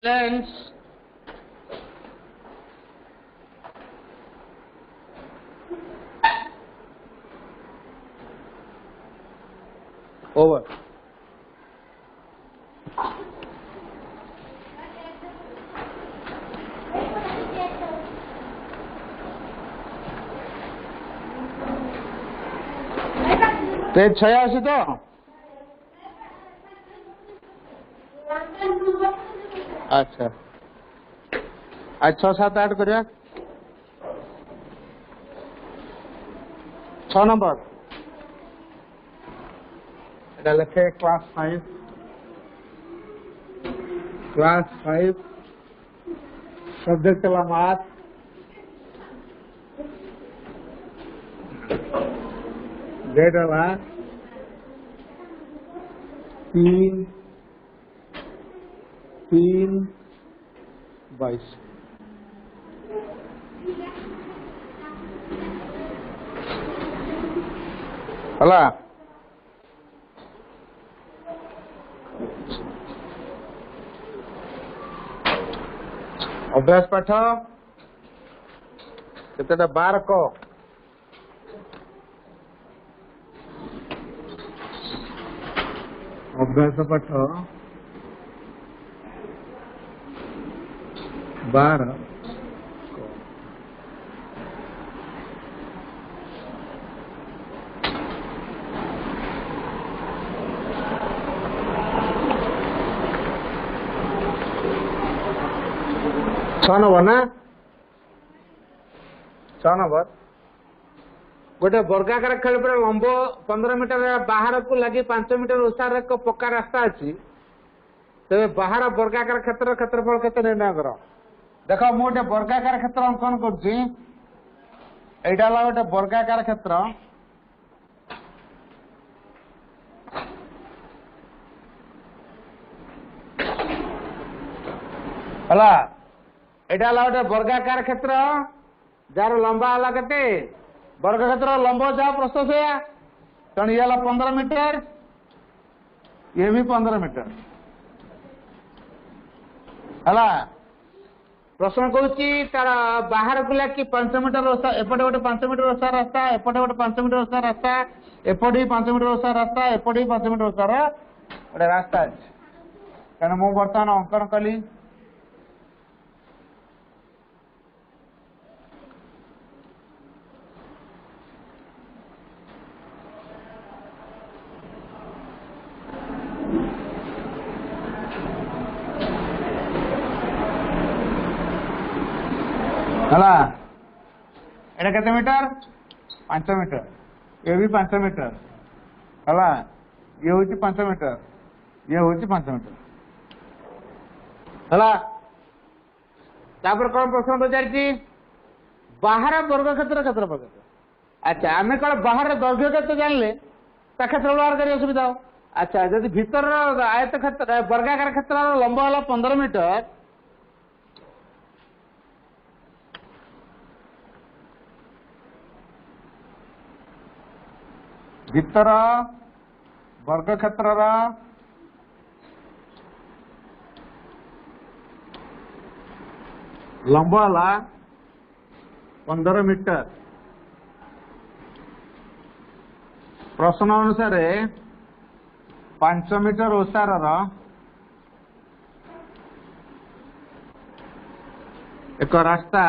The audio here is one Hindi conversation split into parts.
Lens. Over. पेज 86 तो अच्छा आज 6 7 8 करिया 6 नंबर এটা লেখে क्लास 5 सब्जेक्ट ला मैथ डेट ला 3/22 हला अभ्यास पाठ केतेटा 12 को अभ्यास पाठ 12 को ना 6 नंबर गोटे वर्गाकार खेल पर लंब 15 मीटर बाहर को लगी 5 मीटर ओसार एक पक्का रास्ता अच्छी तेरे बाहर वर्गाकार क्षेत्रफल केते निर्णय कर देख मु गोटे वर्गाकार क्षेत्र अंकन करछि एटा ला गोटे वर्गाकार क्षेत्र हला एटा ला गोटे वर्गाकार क्षेत्र जार लंबा हला केते वर्ग क्षेत्र लंब जहाँ प्रस्थ से तेणु ये 15 मीटर ये भी 15 मीटर है प्रश्न कौन तार बाहर को लेकिन 5 मीटर एपटे गोटे 5 मीटर ओसा रास्ता एपटे गोटे 5 मीटर ओसा रास्ता एपटे 5 मीटर ओसा रास्ता एपटे 5 मीटर ओसार गोटे रास्ता अच्छे कारण मुझे बर्तमान अंकन कली हला एटा केते मीटर 5 मीटर ये भी 5 मीटर हला ये होची 5 मीटर ये होची 5 मीटर हला तापर कोन प्रश्न पचारची बाहर वर्ग क्षेत्र क्षेत्रफल अच्छा आमे कोन बाहर दैर्घ्य केते जानले ता क्षेत्र व्यवहार करियो सुविधा हो अच्छा यदि भीतर आयत क्षेत्र वर्गाकार क्षेत्र लंब हला 15 मीटर भीतर वर्ग क्षेत्र लंब हला 15 मीटर प्रश्न अनुसार 5 मीटर ओसार एक रास्ता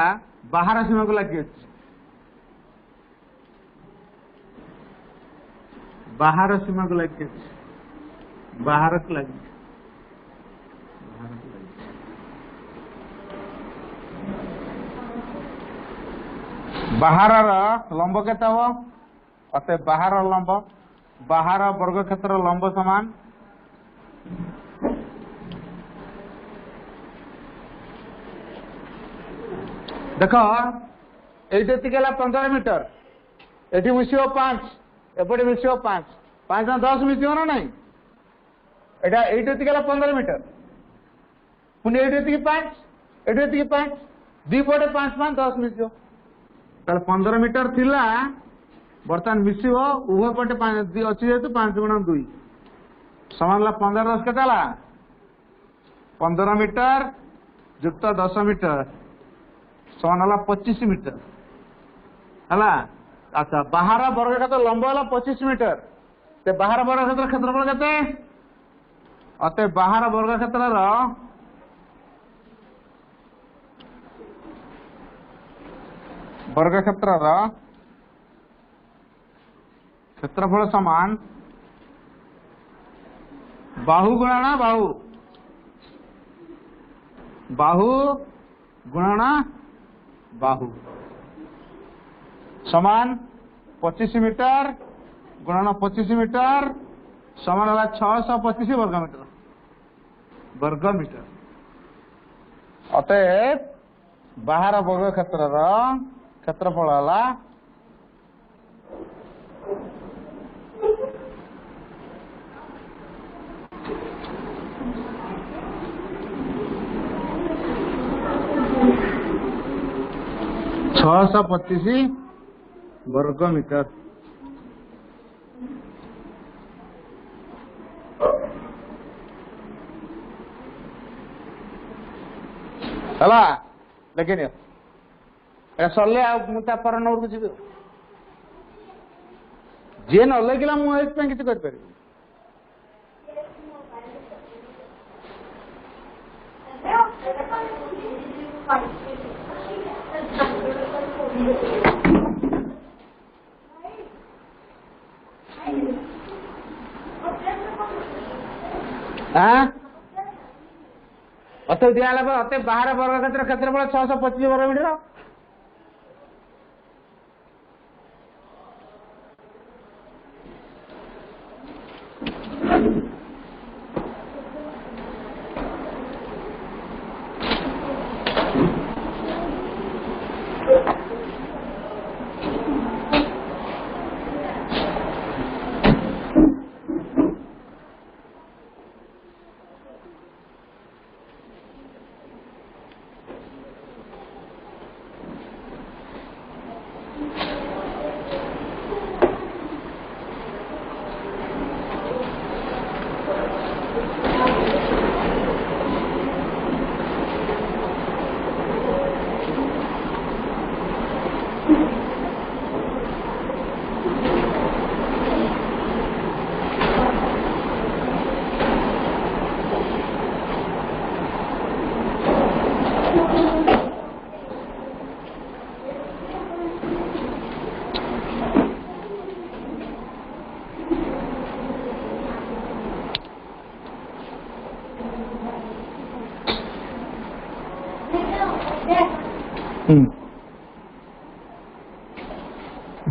बाहर सीमा को लगी अच्छी बाहर सीमा को लगे बाहर को लगे बाहर लंब केते हो अते बाहर लंब बाहर वर्ग क्षेत्र लंब समान देख ये 15 मीटर ये मिसियो 5 एपटे मिसियो 5 5 ना 10 मिसियो ना नहीं एटा 15 मीटर पुणी ये 5 ये 5 दी पटे 5 5 10 मिसियो 15 मीटर थिला बर्तमान मिसियो उभय पटे अच्छी जेतु 5 × 2 समान 15 10 केते 15 मीटर जुक्त 10 मीटर समान है 25 मीटर है। अच्छा बाहर वर्ग क्षेत्र लंब है 25 मीटर ते बाहर वर्ग क्षेत्र क्षेत्रफल केते अते बाहर वर्ग क्षेत्र क्षेत्रफल समान बाहु गुणा बाहु गुणा बाहु समान 25 मीटर गुणन 25 मीटर समान है 625 वर्ग मीटर अतएव बाहर वर्ग क्षेत्र क्षेत्रफल है 625 वर्ग मीटर। है लेकिन सरले पर नोट जी जी न लगे मुझे किसी कर अत दिया अत बाहर वर्ग क्षेत्र क्षेत्रफल 625 वर्ग मीटर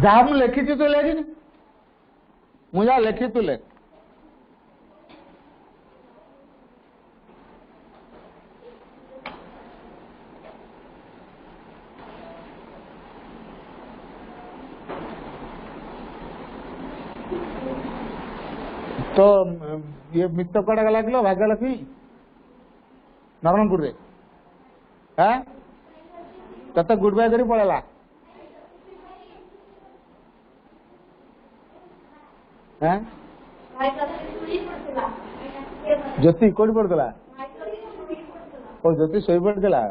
जहाँ मुझे लिखी तो लेखिनी मुझे लिखी तू लेख तो ये मित्र कड़ा गला किलो भाग्यलक्ष्मी नरणपुर रे तत गुड बाय करी पड़ेला ज्योति कोटी पड़ता ज्योति शोई पड़ता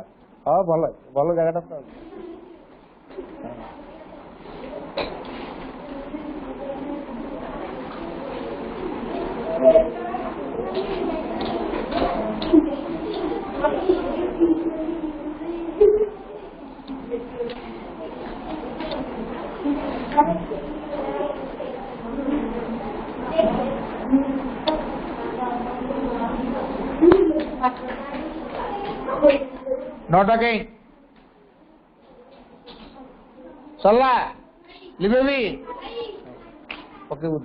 हाँ भल भल जगह तो Not again. Salah. Libevi. Okay, good.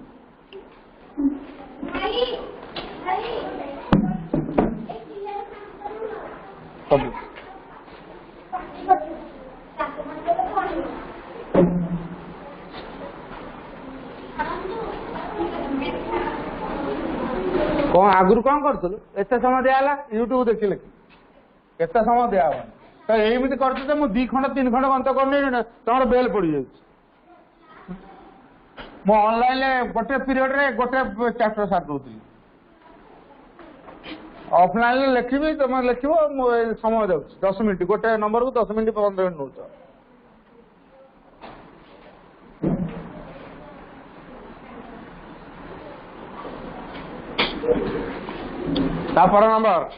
Okay. कौन आगुरी कौन कर एत समय दिया यूट्यूब देख लिखी केते समय दिया तो एमती करते मुझे 2 खंड 3 खंड अंत करनी तुम बेल पड़ जाए मु ऑनलाइन गोटे पीरियड रे गोटे चैप्टर सार दूसरी ऑफलाइन लिखी तुम लिख समय दे 10 मिनट गोटे नंबर को 10 मिनट 15 मिनट नौ तापर नंबर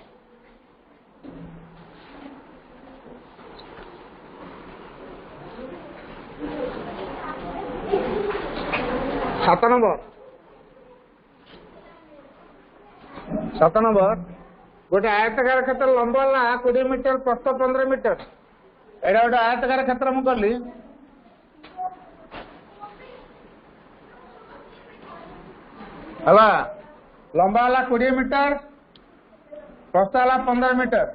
7 नंबर गोटे आयतकार क्षेत्र लंबा ना 20 मीटर प्रस्थ 15 मीटर एटा गोटे आयतकार क्षेत्र मु कली हला लंबा वाला 20 मीटर प्रस्थ वाला 15 मीटर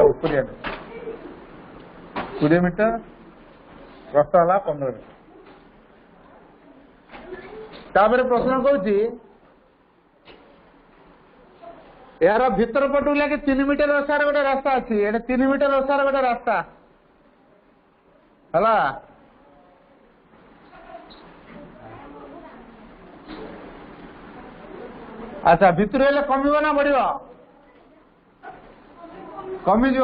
ऊपर 20 मीटर प्रस्थ वाला 15 मीटर तापर प्रश्न कहूँ यार भीतर पटू लगे 3 मीटर ओसार गोटे रास्ता अच्छी 3 मीटर ओसार गोटे रास्ता है अच्छा भितर हेले कमिब ना बढ़ कमिज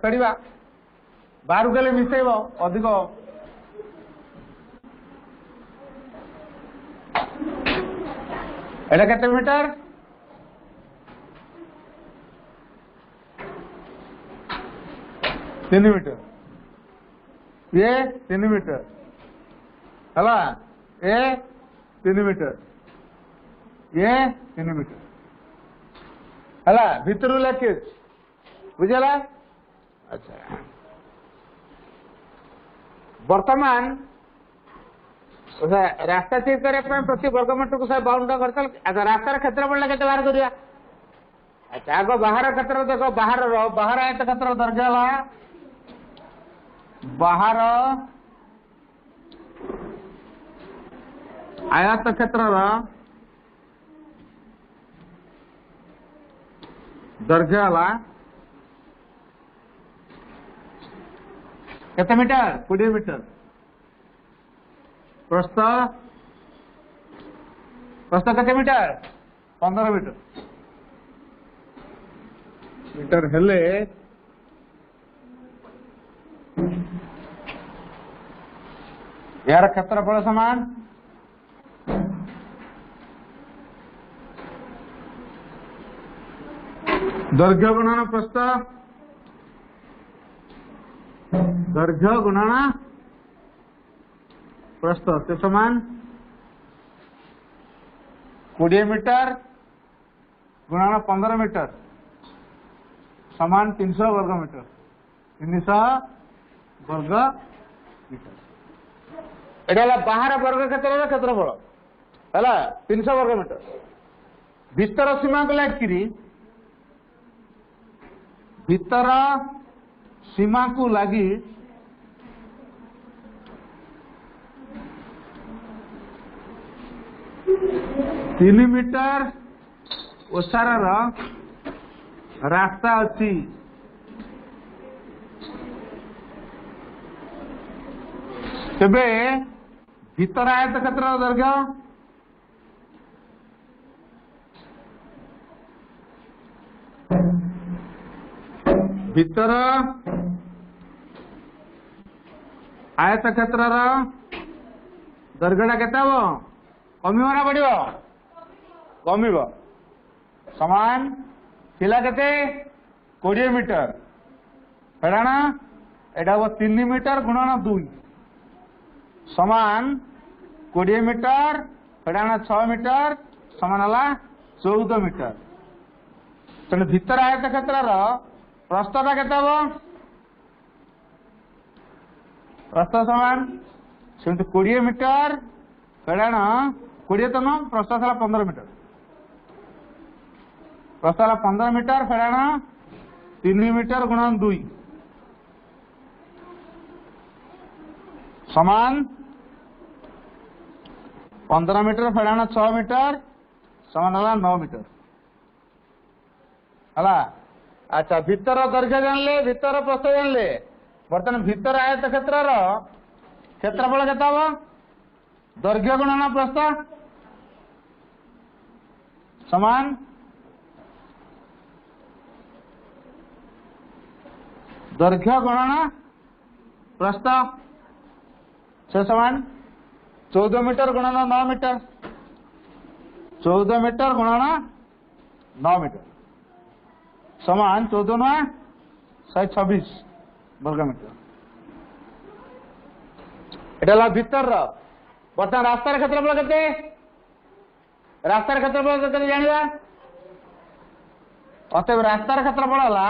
फेड़ा बाहर गले मिसेब अधिक एटा केते मीटर 3 मीटर ये 3 मीटर हला ए 3 मीटर ये 3 मीटर हला भितर लेके बुझला अच्छा वर्तमान रास्ता ठीक करने प्रति वर्गमीटर को 52 कर अच्छा रास्तार क्षेत्रफल के बाहर करिया अच्छा आग बाहर क्षेत्र देखो बाहर आयत क्षेत्र दर्जा बाहर आयत क्षेत्र दर्जा केते मीटर 20 मीटर प्रस्थ केते मीटर 15 मीटर मीटर हेले यार क्षेत्रफल समान दैर्घ्य गुणन प्रस्थ दैर्घ्य गुणन प्रस्थ से समान 20 मीटर गुणन 15 मीटर समान 300 वर्ग मीटर 300 वर्ग मीटर एटा बाहर वर्ग क्षेत्रफल है 300 वर्ग मीटर भीतर सीमा को लगी भीतर सीमा को लगी 3 मीटर ओसार रास्ता अच्छी तेबे भीतर आयत क्षेत्र दैर्घ्य भीतर आयत क्षेत्र दैर्घ्यटा केते हम कमिब ना बढ़ कमिब समान थिला केते 20 मीटर फेराना एटा 3 मीटर गुणन 2 समान 20 मीटर फेराना 6 मीटर समान हला 14 मीटर तेणु भीतर आयत क्षेत्र प्रस्थटा केते हम प्रस्थ समान सेमती 20 मीटर फेराना 20 तो न प्रस्थ सारा 15 मीटर प्रस्थ 15 मीटर फेराना 3 मीटर गुणन 2 समान 15 मीटर फेराना 6 मीटर समान हला 9 मीटर हला अच्छा भीतर दैर्घ्य जानले भीतर प्रस्थ जानले बर्तमान भीतर आयत क्षेत्र क्षेत्रफल केते हम दैर्घ्य गुणन प्रस्थ समान दैर्घ्य गुणन प्रस्थ से समान 14 मीटर गुणन 9 मीटर 14 मीटर गुणन 9 मीटर समान 14 9 126 वर्ग मीटर। एटा भीतर बर्तमान रास्तार क्षेत्रफल केते रास्तार क्षेत्रफल केते जानिबा अतएव रास्तार क्षेत्रफल हला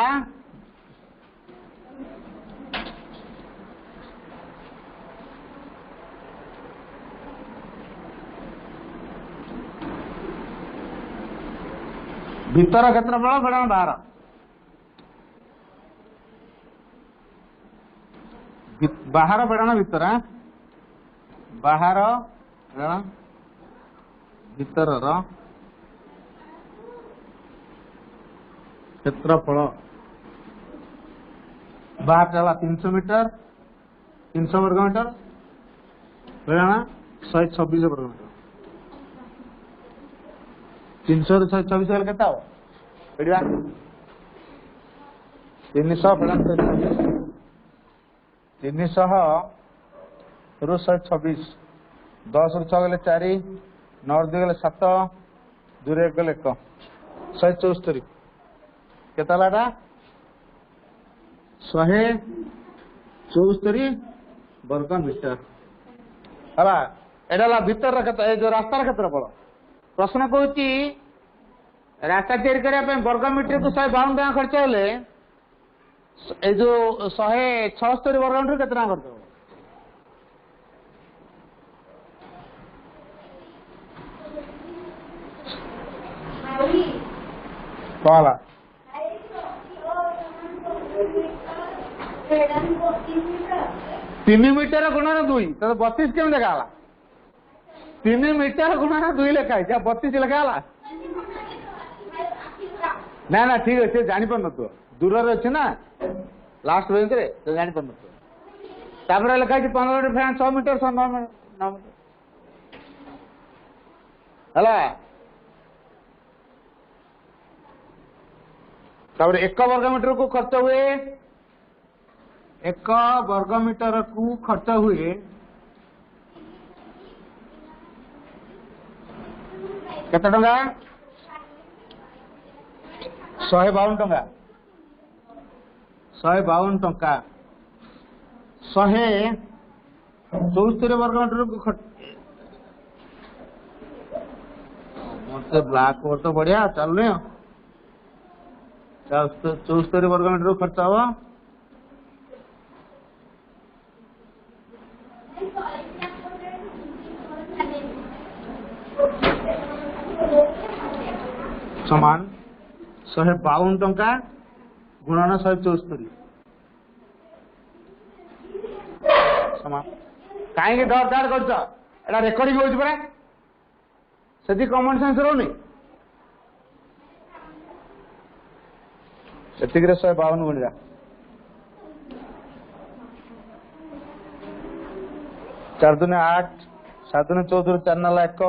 भीतर क्षेत्रफल गुणन बाहर बेड़ाना भीतर बाहर भीतर क्षेत्रफल बाहर चला 300 मीटर 300 वर्ग मीटर बेड़ाना 126 वर्ग मीटर 300 ରୁ 126 ହେଲେ କେତେ ହବ ଏଡିବା 300 ରୁ 126 10 ରୁ 6 ଗଲେ 4 9 ରୁ 2 ଗଲେ 7 2 ରୁ 1 ଗଲେ 1 174 କେତେ ହେଲା ଏଟା 174 वर्ग मीटर ହେଲା ଏଟା ହେଲା ଭିତର କ୍ଷେତ୍ର ଏ ଯୋଉ ରାସ୍ତାର କ୍ଷେତ୍ରଫଳ। प्रश्न कहूँ रास्ता तैयारी करने वर्ग मीटर को 152 टका खर्च हेले ए जो 176 वर्ग मीटर केतना खर्च हो कहला 3 मीटर गुणन 2 तो 32 केम देखा 3 मीटर गुणन 2 लेखा है 32 लेखा है ना ना ठीक अच्छे जानी पार नु दूर अच्छे ना लास्ट बेंच रे तो जानी पार नु लेखा 15 फैन 6 मीटर 9 मीटर हला तापर 1 वर्ग मीटर को खर्च हुए 1 वर्ग मीटर को खर्च हुए केते टंका 152 टंका 152 टंका 174 वर्ग मीटर को मत ब्लैक बोर्ड तो बढ़िया चल रहे हो 74 वर्ग मीटर को खर्च हवा समान 152 टंका गुणन 174 समान कहीं दर दाड़ कर रेकर्डिंग हो पड़ा से कमन सेंस रोनी से 152 गुणा 4 दूने 8 7 दूने 14 4 नाला 1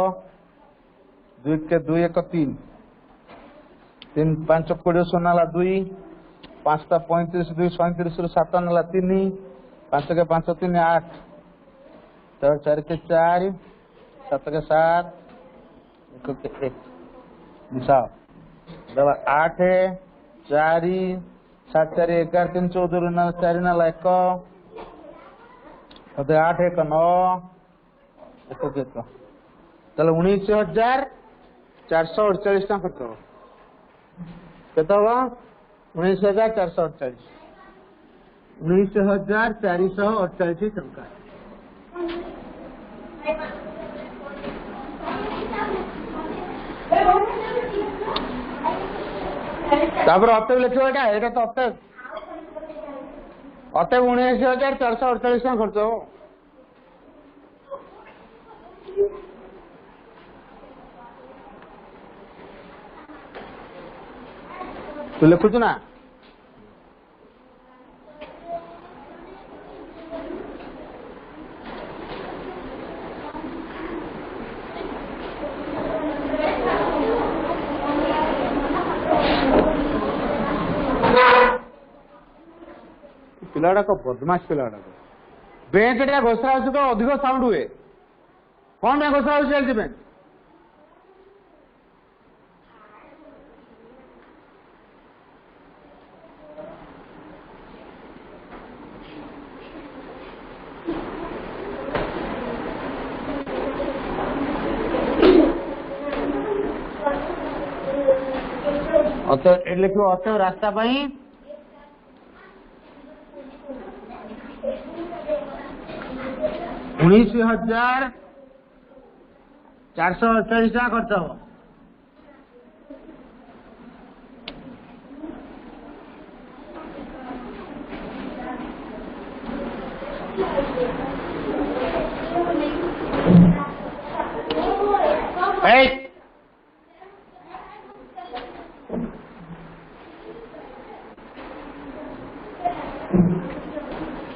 2 के 2 1 3 3 5 20 सोनाला 2 5 टा 35 2 37 ରୁ 7 नाला 3 5 के 5 3 8 4 के 4 7 के 7 1 के 1 निशा 8 4 7 4 11 3 14 नाला 4 नाला 1 अदे 8 1 9 1 के 1 चलो 19,448 टका खर्च केत 19,448 19,448 टका तापर अतएव लिखो एटा तो अतएव 19,448 टका खर्च हो तू लिखुचु ना पिलाड़ा को बदमाश पिलाड़ा को बेंच टा घोषरा हो तो अधिक साउंड हुए कौन में घोषरा हो चलती बेंच लिखो अत रास्ता 19,448 टका खर्च हो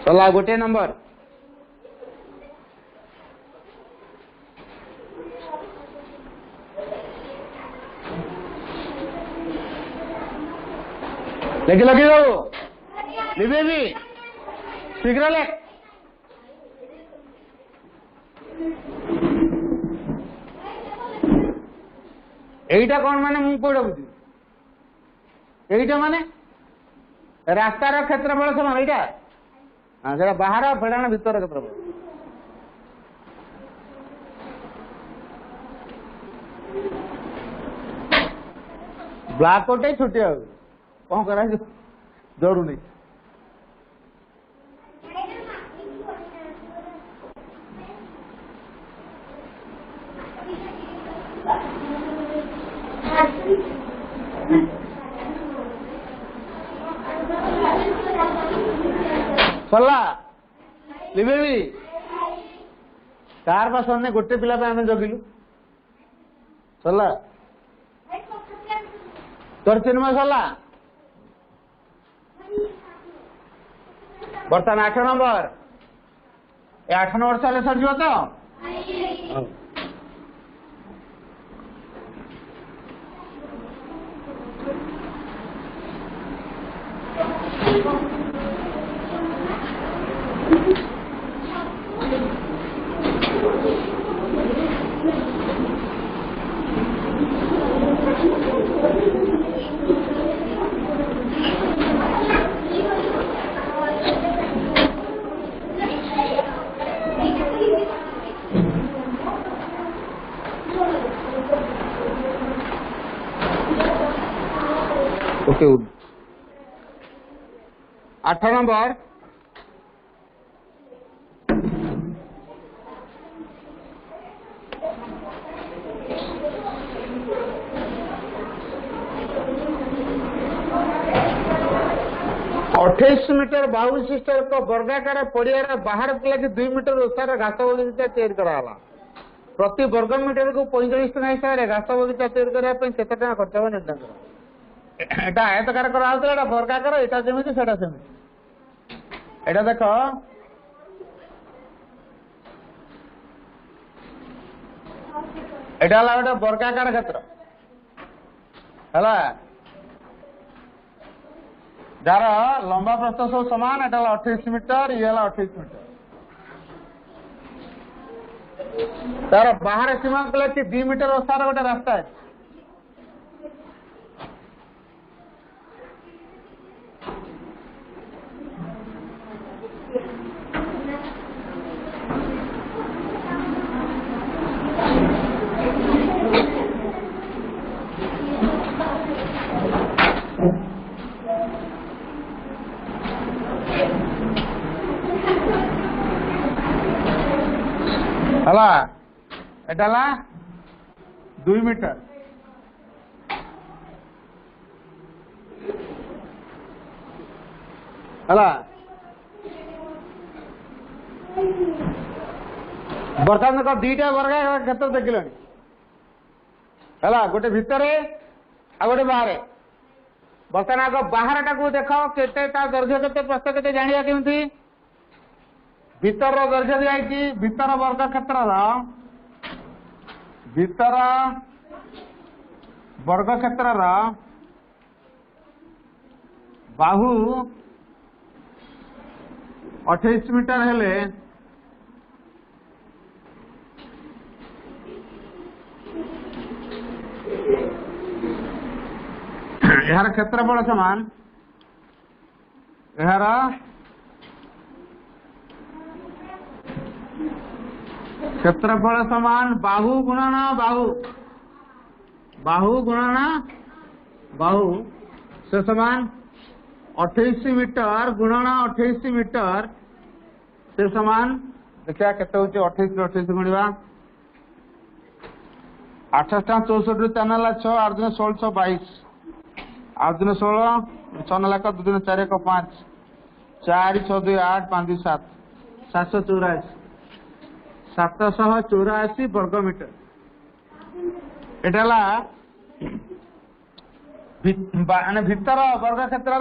चला गोटे नंबर लेकिन लगे लिखे भी शीघ्र ले एटा कौन माने मु कोड़ा बुझी एटा माने रास्तार क्षेत्रफल समान एटा हाँ से बाहर फेड़ाण भीतर क्षेत्रफल ब्लैक कोटे छुट्टी कौन करा जरूर नहीं सरला लिबे भी तार पास ने गोटे पिला पे आमे जगिलु सरला तोर चिन्मय सरला बर्तमान 8 नंबर ये 8 नंबर साले सर जीव तो ओके 8 नंबर अठाईस मीटर बाहु विशिष्ट एक वर्गाकार पड़िया बाहर लगे 2 मीटर ओसार घास बगीचा तैयारी कराला प्रति वर्ग मीटर को 45 टका हिसाब से घास बगीचा तैयारी करने केते टका खर्च हो निर्धारण कर एटा आयतकार कराउतला एटा वर्गाकार एटा जेमिति सेटा सेमिति एटा देखो एटा ला एटा वर्गाकार क्षेत्र हला जार लंबा प्रस्थ सब समान एटा 28 मीटर ये 28 मीटर तार बाहर सीमा लगे 2 मीटर ओसार गोटे रास्ता है हला एटाला 2 मीटर हला बर्तमान का 2टा वर्ग क्षेत्र देखिल हला गोटे भितर आ गोटे बाहर बर्तमान आग बाहर टाक देख केते दर्घ्य केते प्रस्थ केते जानिया केमती भीतर दर्घ्य दिखाई भीतर वर्ग क्षेत्र भीतर वर्ग क्षेत्र बाहु 28 मीटर हेले यार क्षेत्रफल समान यार क्षेत्रफल समान बाहु गुणना बाहु बाहु गुणना बाहु से समान 28 मीटर गुणना 28 मीटर से समान देखिए केते होची 28 रे 28 गुणिबा 28 टा 64 रे 4 नाला 6 8 दिन 16 22 8 दिन 16 6 नाला का 2 दिन 4 1 5 4 6 2 8 5 2 7 784 784 वर्ग मीटर एटाला भीतर वर्ग क्षेत्र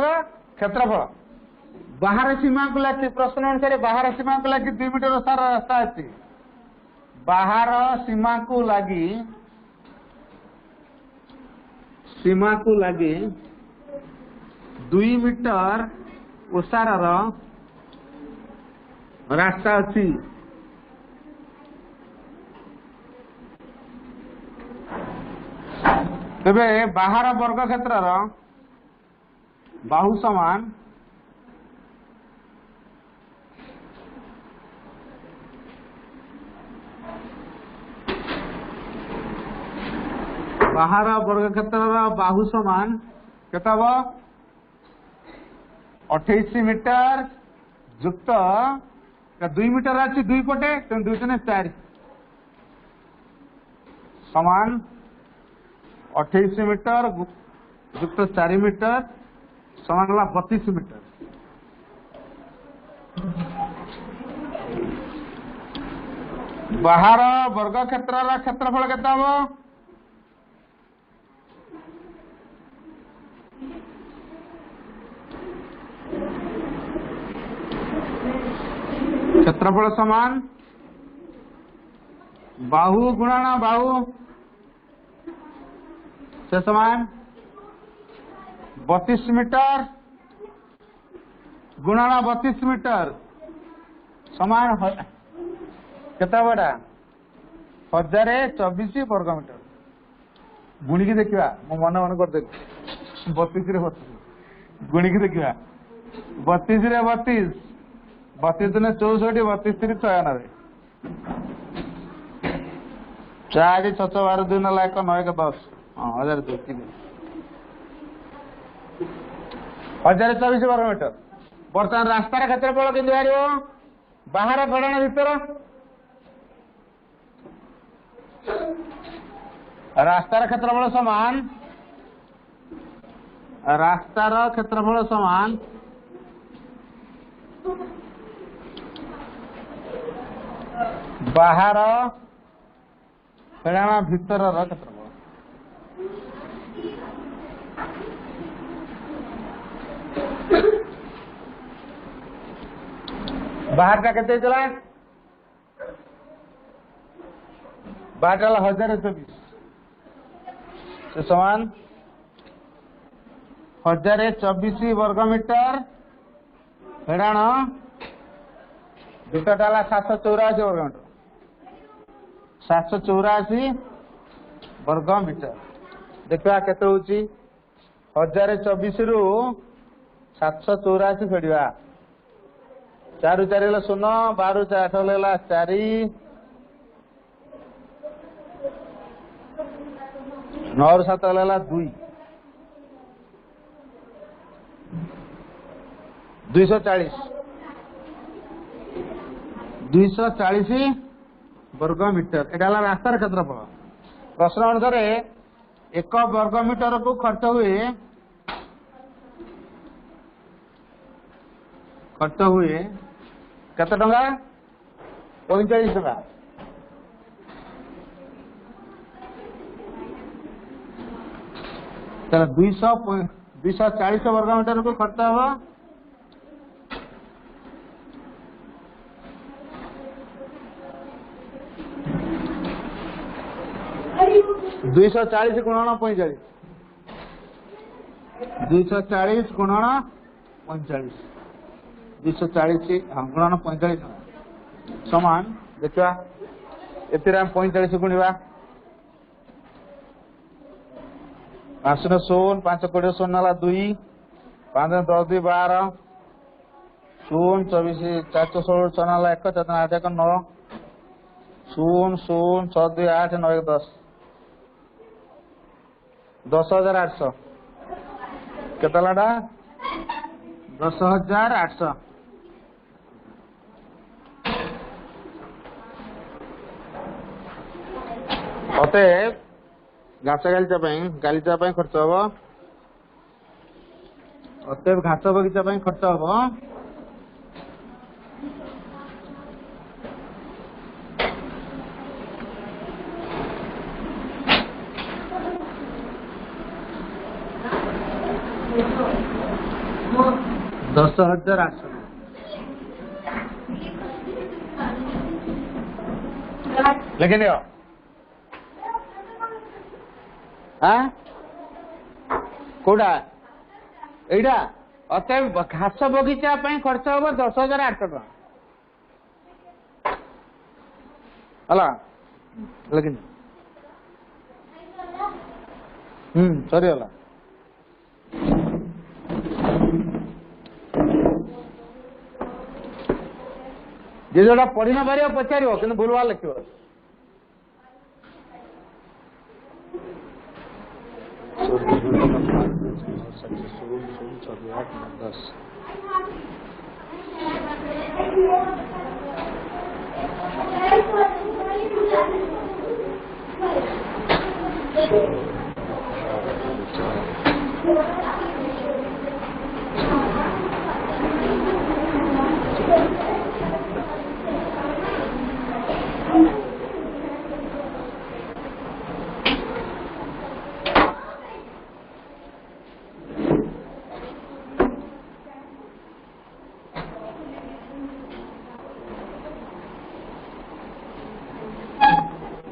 क्षेत्रफल बाहर सीमा को लगे प्रश्न अनुसार बाहर सीमा को लगे 2 मीटर सारा रास्ता अच्छी बाहर सीमा को लगे 2 मीटर ओसार रास्ता अच्छी तेबे बाहर वर्ग क्षेत्र बाहु समान बाहर वर्ग क्षेत्र बाहु समान केता 28 मीटर युक्त 2 मीटर अच्छी 2 पटे 2 4 समान 28 मीटर युक्त 4 मीटर समान 32 मीटर बाहर वर्ग क्षेत्र क्षेत्रफल केता हो क्षेत्रफल समान बाहु गुणना बाहु से समान 32 मीटर गुणना 32 मीटर समान केता बड़ा 1024 वर्ग मीटर गुणी की देखिया मो मन मन कर दे 32 रे 32 गुणी की देखिया 32 रे 32 32 ने 64 32 रे 96 4 6 12 2 9 1 9 1 10 1024 वर्ग मीटर बर्तमान रास्तार क्षेत्रफल कि बाहर बाहर गणना भीतर रास्तार क्षेत्रफल समान रास्तार क्षेत्रफल समान बाहर गणना भीतर क्षेत्रफल बाहर का कहते चला बाहर चला 1024 समान 1024 वर्ग मीटर हेडाण दुटा डाला 784 वर्ग मीटर 784 वर्ग मीटर देखा केते होची 1024 रु 784 फेड़वा 4 4 हेला 0 12 8 हेला 4 9 7 हेला 2 240 वर्ग मीटर एटा रास्तार क्षेत्रफल प्रश्न अनुसार 1 वर्ग मीटर को खर्च हुए केते टंका 45 टंका चलो 240 वर्ग मीटर को खर्च होगा 240 गुणन 45 240 गुणन 45 240 गुणन 45 समान देखा ए 45 गुणवा 5 शून्य 5 कोड़े शून्य नाला 2 5 10 2 12 शून्य 24 4 16 6 नाला 1 4 8 1 9 शून्य शून्य 6 2 8 9 1 10 10,800 केता लाडा 10,800 अते घास गालीचा खर्च हम अतएव घास बगीचा खर्च हम 10,800 लेकिन कौटा एटा अतएव घास बगीचा खर्च हम 10,800 है लेकिन सरीगला जे जोटा पढ़ी न पार पचार कि भूलभाल लिख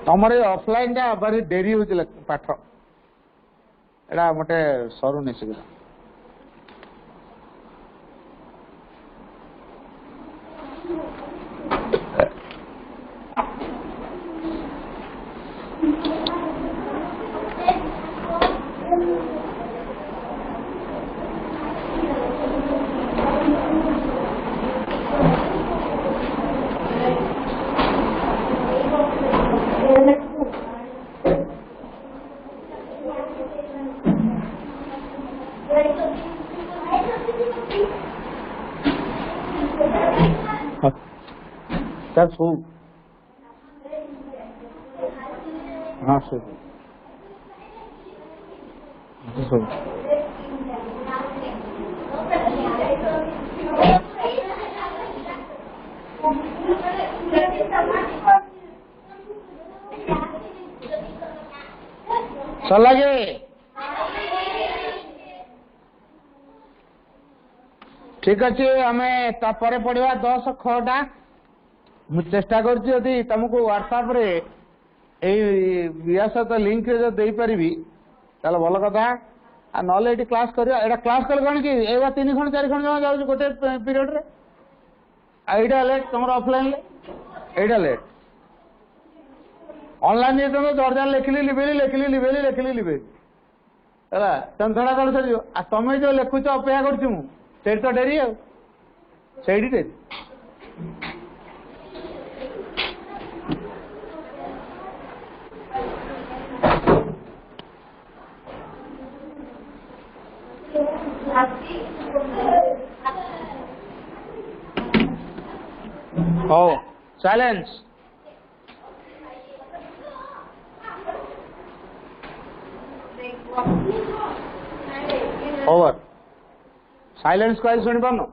तमर ऑफलाइन टा भारी डेरी हो पाठ एटा मोटे सरू नहीं शीघ्र सर सो हाँ सो चलागे ठीक अच्छे आम तापर पढ़ा 10 खटा मु चेष्टा करी तुमको व्हाट्सएप रे या सहित लिंक जो दे पारि ताल भल कथा ना क्लास कर क्लास कल कौन कि 3 खंड 4 खंड जमा जाऊँ गोटे पीरियड रे यहाँ लेट तुम ऑफलाइन यहाँ लेट ऑनलाइन तुम दर्जा लिखली लिभेली है तुम थोड़ा कल सर तुम जो लिखुच अपेक्षा कर तो डेरी से dairy Oh, silence. Over. Silence को सुनी पार